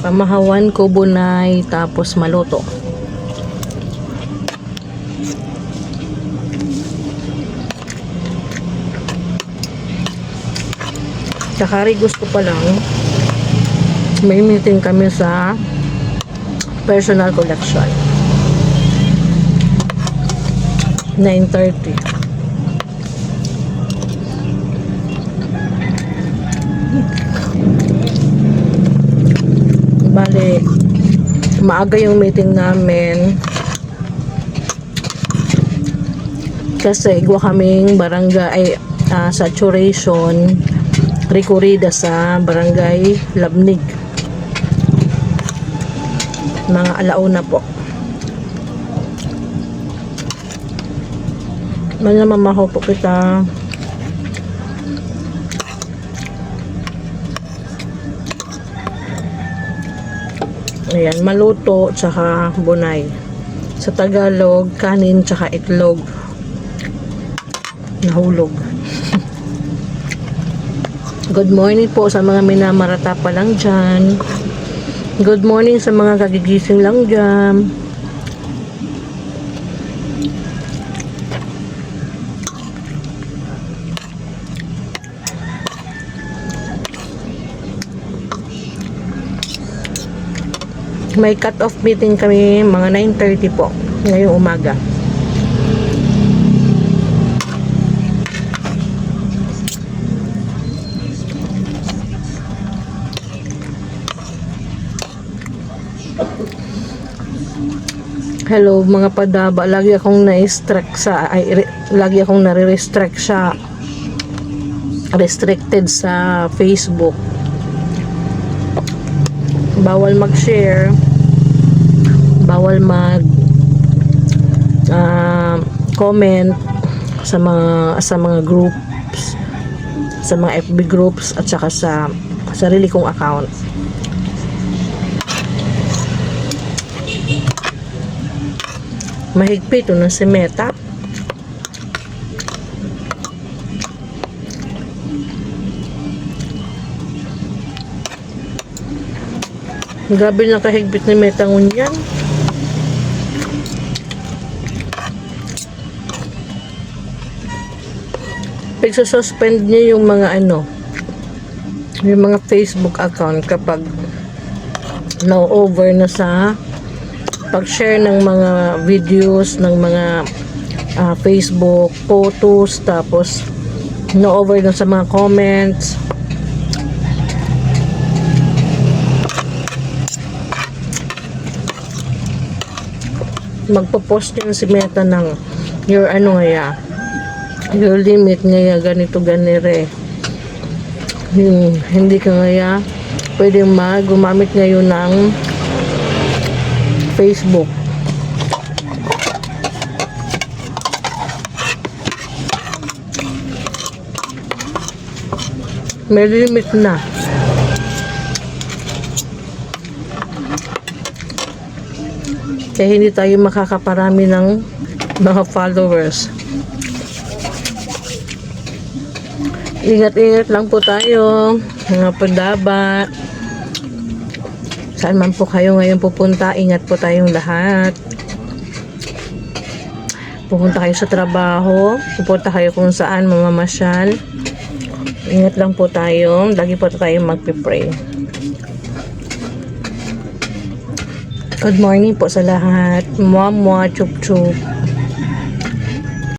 Pamahawan ko bunay tapos maluto. Tsaka gusto pa lang may meeting kami sa personal collection 9:30. Bale, maaga yung meeting namin kasi igwa kaming barangay saturation rekurida sa barangay Labnig. Mga alauna po. Malamamaho po kita. Ayan, maluto tsaka bunay. Sa Tagalog, kanin tsaka itlog. Nahulog. Good morning po sa mga minamarata pa lang dyan. Good morning sa mga kagigising lang dyan. May cut-off meeting kami mga 9:30 po ngayong umaga. Hello mga padaba, lagi akong na-restrict sa restricted sa Facebook. Bawal mag-share, bawal mag comment sa mga groups, sa mga FB groups at saka sa sarili kong account. Mahigpit ito na si Meta. Grabe na kahigpit ni Meta ngunyan. Pagsususpend niya yung mga yung mga Facebook account kapag na-over na sa pag-share ng mga videos ng mga Facebook photos, tapos na-over na sa mga comments. Magpo-post yun si Meta ng your your limit ngaya ganito ganire. Hindi ka ngaya pwede gumamit ngayon ng Facebook. May limit na. Kaya hindi tayo makakaparami ng mga followers. Ingat-ingat lang po tayo, mga padaba. Saan man po kayo ngayon pupunta, ingat po tayong lahat. Pupunta kayo sa trabaho, pupunta kayo kung saan mamamasyal. Ingat lang po tayo, lagi po tayong magpipray. Good morning po sa lahat. Mwah mwah, chup chup.